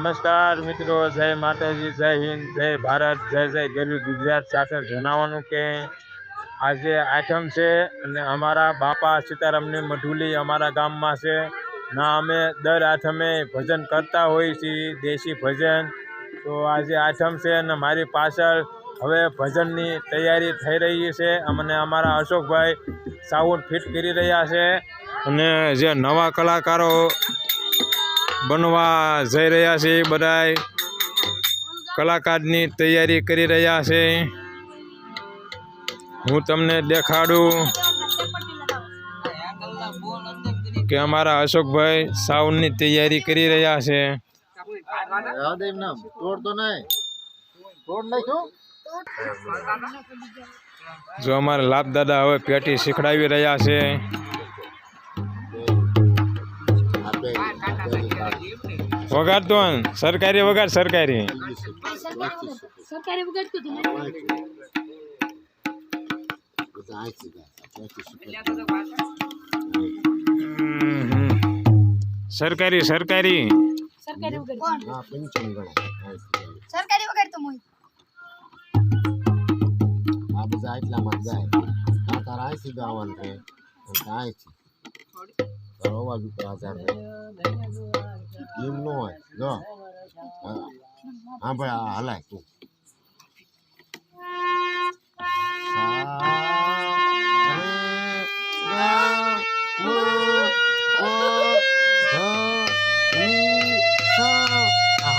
નમસ્કાર મિત્રો, જય માતાજી, જય હિન્દ, જય ભારત, જય જય ગરીબ ગુજરાત। સાથે જણાવવાનું કે આજે આઠમ છે અને અમારા બાપા સીતારામની મઢુલી અમારા ગામમાં છે ના। અમે દર આઠમે ભજન કરતા હોઈએ છીએ, દેશી ભજન। તો આજે આઠમ છે અને મારી પાછળ હવે ભજનની તૈયારી થઈ રહી છે અને અમારા અશોકભાઈ સાઉન્ડ ફિટ કરી રહ્યા છે અને જે નવા કલાકારો બનવા જઈ રહ્યા છે બધાય કલાકારની તૈયારી કરી રહ્યા છે। હું તમને દેખાડું કે અમારા અશોકભાઈ સાઉન્ડની તૈયારી કરી રહ્યા છે। જો અમારા લાભ દાદા હવે પેટી શીખડાવી રહ્યા છે। વગાડતો સરકારી વગાડ, સરકારી સરકારી સરકારી સરકારી વગર તો મોય આ બધા એટલામાં જાય તારા આઈસી ગાવાનું છે આઈ છે તારો અવાજ ઉપર આધાર છે એમ ન હોય જો હા ભાઈ હલાય તું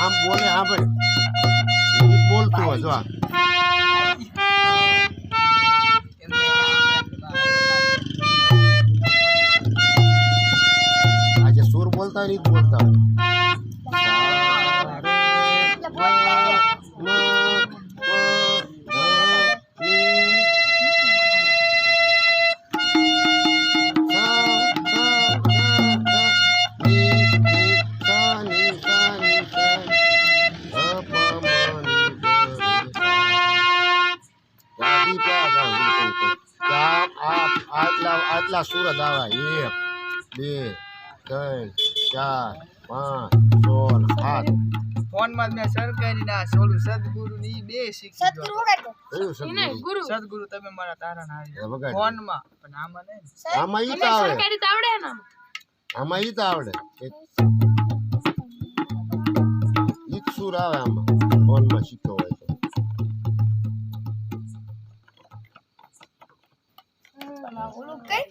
આમ બોલે હા ભાઈ બોલતું હોય જો આજે સુર બોલતા રીત બોલતા આટલા સુરત આવે 1 2 3 4 5 6 7 ફોન માં મેં સરકારી ના સોલું સદગુરુ ની બે શીખી સદગુરુ વગાડતો ગુરુ સદગુરુ તમે મારા તારા ના ફોન માં પણ આમાં નહીં આમાં ઈ તો આવે સરકારી તો આવડે ને આમાં ઈ તો આવડે ઈ સુર આવે આમાં ફોન માં શીખતો હોય તો ઓલું કઈ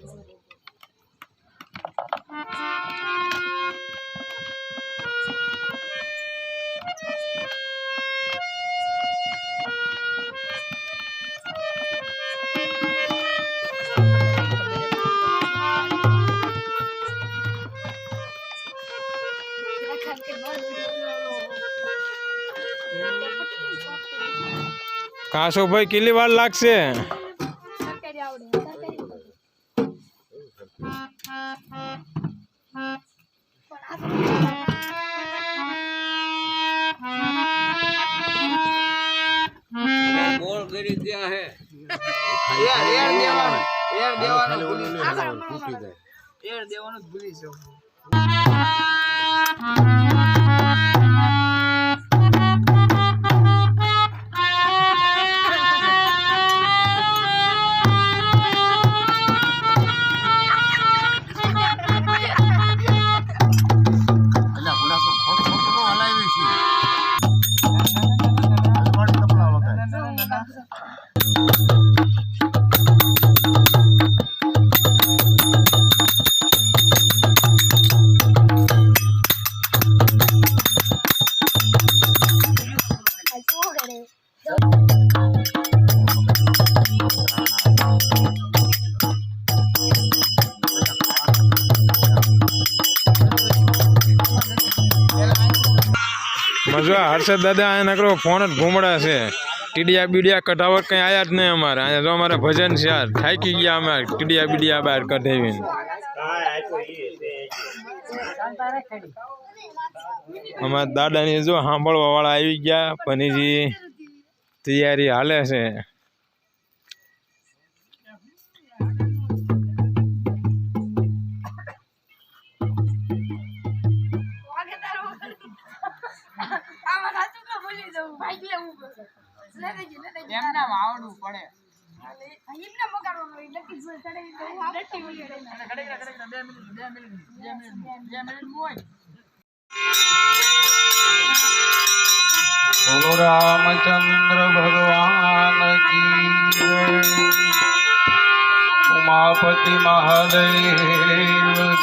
કાશો ભાઈ કેટલી વાર લાગશે? સરકારી આવડે સરકારી બોલ કરી દિયા હે યાર દેવાનું ભૂલી યાર દેવાનું ભૂલી જાવ મજા હર્ષદ દાદા આ નકરો ફોન જ ઘૂમડા છે। ટીડિયા બીડિયા કઢાવટ કઈ આયા જ નહીં અમારે અહીંયા જો અમારે ભજન છે યાર થાકી ગયા અમે ટીડિયા બીડિયા બહાર કઢાવીને અમારા દાદાની જો સાંભળવા વાળા આવી ગયા પનીજી તૈયારી હાલે છે। એમ નામ આવડવું પડે. એમને બગાડવાનું હોય લકી જોઈ ચડે તો હું આવડતી હોય અને ઘડીક 2 મિનિટ હોય. બોલો રામચંદ્ર ભગવાન કી જય. ઉમાપતિ મહાદેવ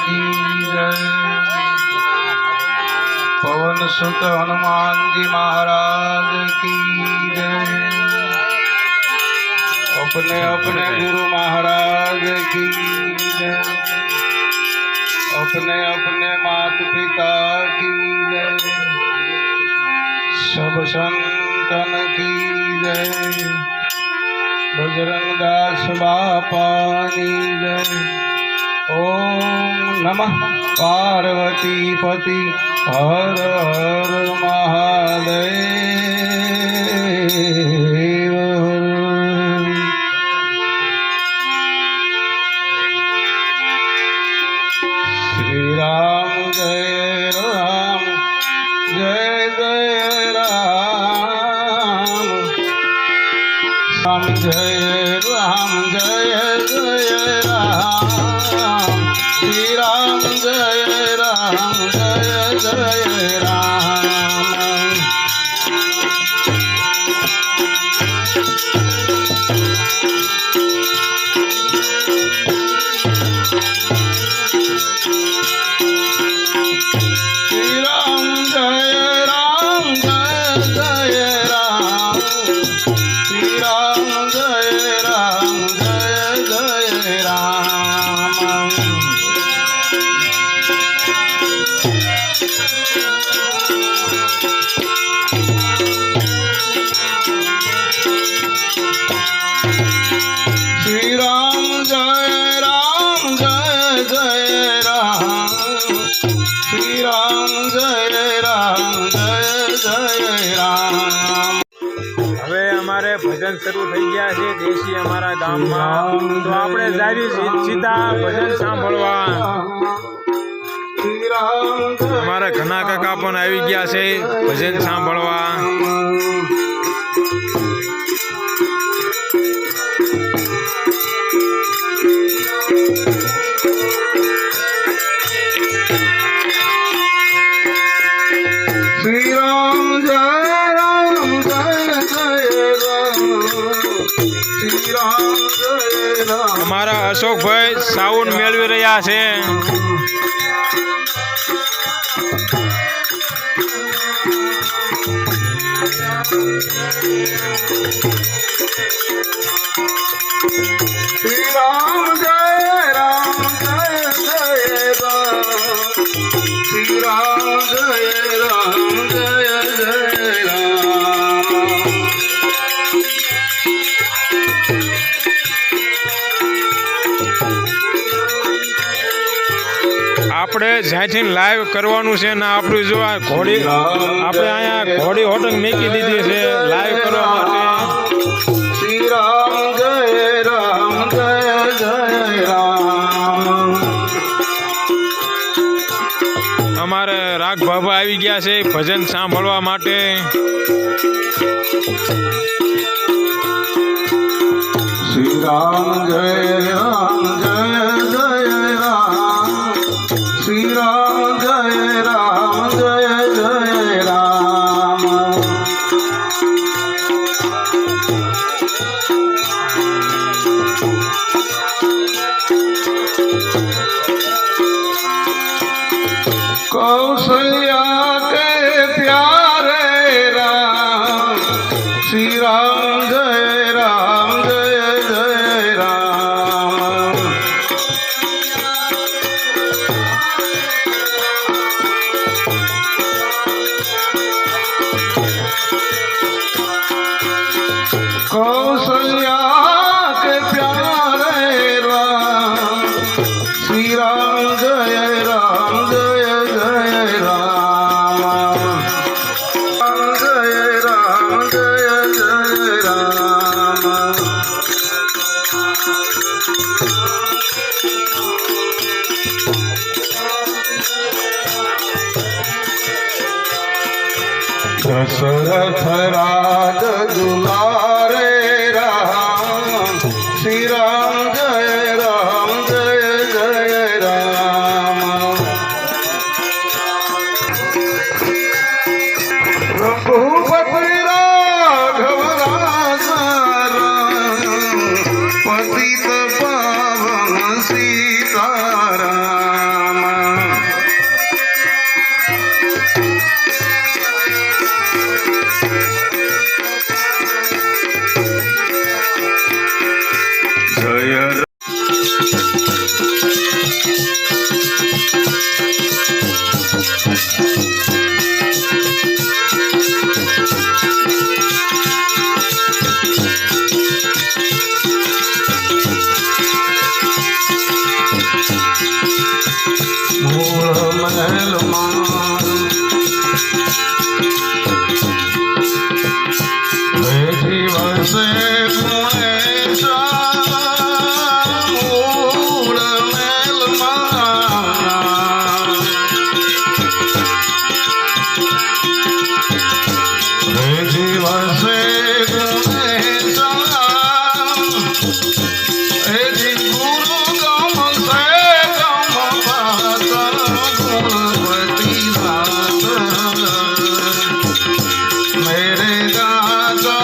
કી જય. पवन सुत हनुमान जी महाराज की जय। अपने अपने गुरु महाराज की जय। अपने अपने माता पिता की जय। सब संतन की जय। बजरंग दास बापानी जय। ओम नमः पार्वती पति हर हर महादेव। श्री राम जय राम जय जय राम। राम जय राम जय जय राम। श्री राम जय राम जय जय राम। श्री राम जय राम जय जय राम। श्री राम जय राम जय जय राम। श्री राम जय राम जय जय राम। श्री राम जय राम जय जय राम। હવે અમારે ભજન શરૂ થઈ ગયા છે દેશી અમારા ગામમાં, તો આપણે જાવી સીધા ભજન સાંભળવા. श्री राम અમારા ઘણા કાકા પણ આવી ગયા છે ભજન સાંભળવા. श्री राम जय राम जय जय राम। श्री राम जय राम। અમારા અશોકભાઈ સાઉન્ડ મેળવી રહ્યા છે. श्री राम जय राम जय जय राम। श्री राम जय राम जय जय राम। આપણે જ્યાંથી લાઈવ કરવાનું છે ને આપણું જો આ ઘોડી આપણે અહીંયા ઘોડી હોટલ મૂકી દીધી છે લાઈવ કરવા માટે. श्री राम जय राम जय जय राम। અમારે રાગ બાબા આવી ગયા છે ભજન સાંભળવા માટે. श्री राम जय राम जय जय राम। श्री राम जय राम जय जय राम। कौशल्या के प्यारे राम। श्री राम जय राम जय जय राम। कौशल्या के प्यारे राम। श्री राम जय राम जय जय राम। जय राम जय जय राम। दशरथ राज दुलारे राम श्री राम जय जय राम रघुपति राघव राजा पतित पावन सीताराम जय महल मारू जीवन से गुणेशा मूल महल मारा जीवन से गुणेशा गुरु गम से गम पाता गुणवती दात मेरे दाता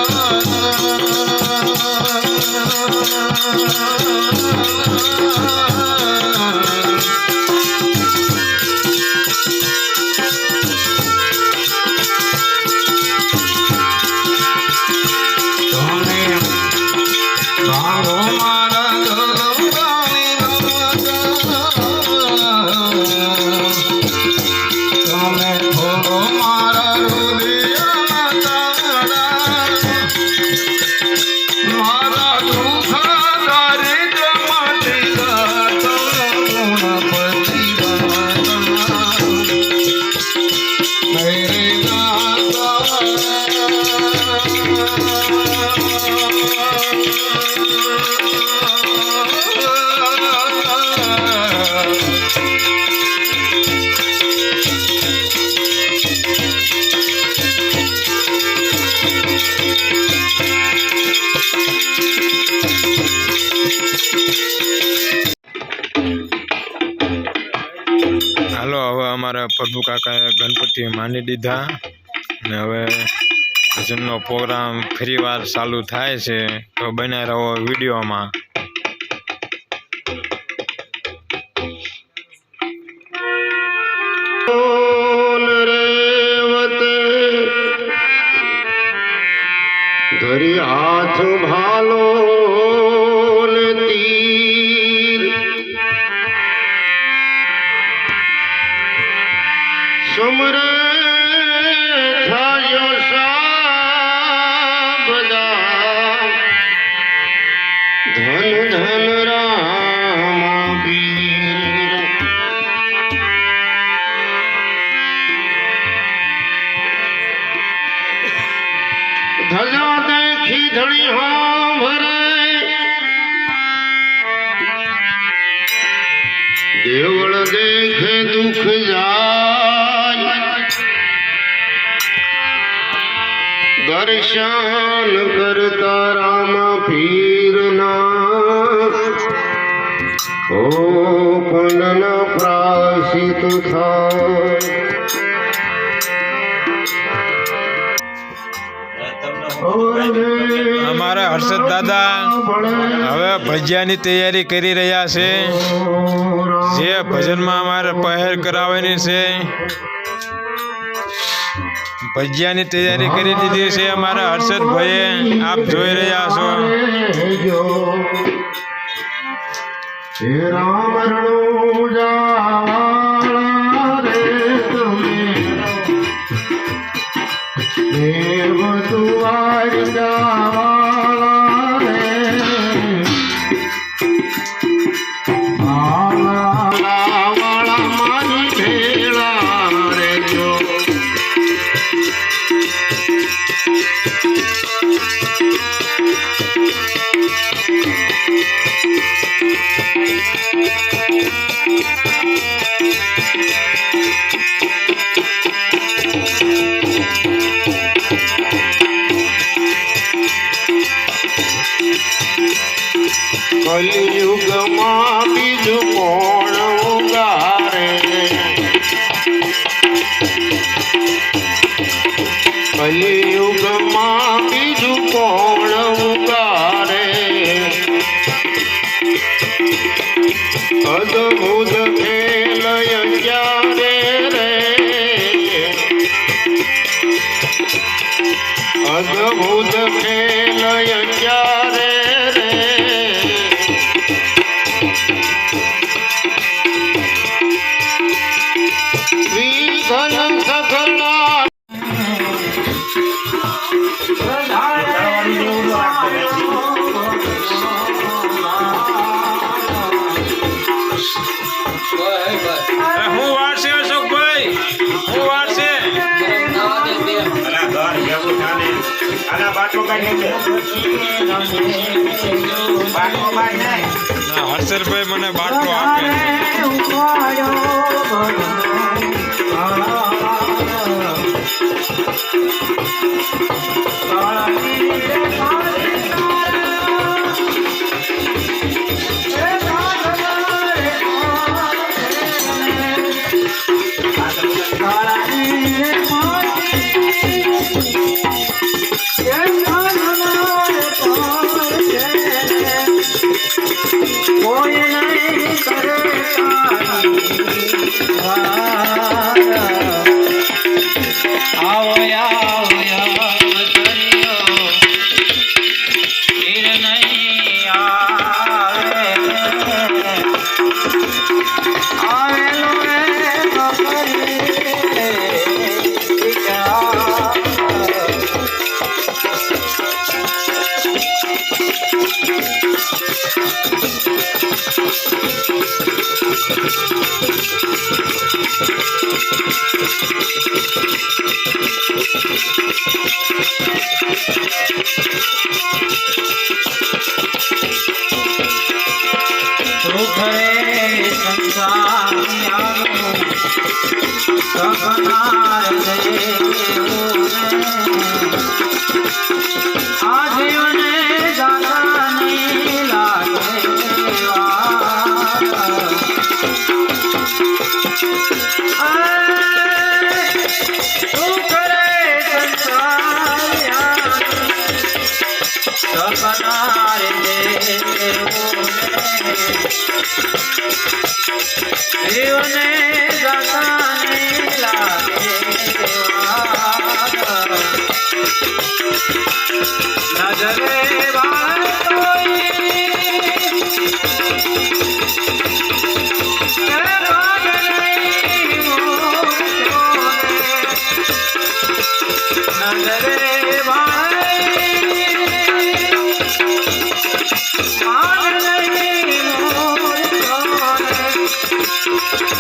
હાલો હવે અમારા પ્રભુ કાકાએ ગણપતિ માની દીધા ને હવે ભજનનો પ્રોગ્રામ ફરીવાર ચાલુ થાય છે તો બને રહો વિડીયોમાં. ધરી હાથ ભાલો ને તીર સમરે થાયો સા બધા ધન ધન રામ પીર ધજા દેખી ધણી હા ભરે દેવળ દેખે દુઃખ જાય દર્શન કરતા રામ પીરના ઓ પુણ્યના પ્રાશિત થાય અમારા હર્ષદ દાદા હવે ભજીયાની તૈયારી કરી રહ્યા છે જે ભજનમાં અમારે પહેર કરાવવાની છે. ભજીયાની તૈયારી કરી દીધી છે અમારા હર્ષદભાઈએ, આપ જોઈ રહ્યા છો. રામ દેવ તુવાર જાવાળા રે વાળા મારી ભેળા રે જો કલિયુગમાં બીજું કોણ ઉગારે કલિયુગમાં બીજું કોણ ઉગારે અદભુત ખેલય ક્યારે રે અદભુત ખેલય ક્યારે રે વિઘન સઘળા હું વારસે અશોકભાઈ હું વારસે હર્ષલભાઈ મને બાટલો આપે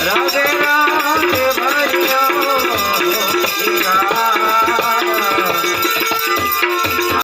રાધે રાધે ભૈયા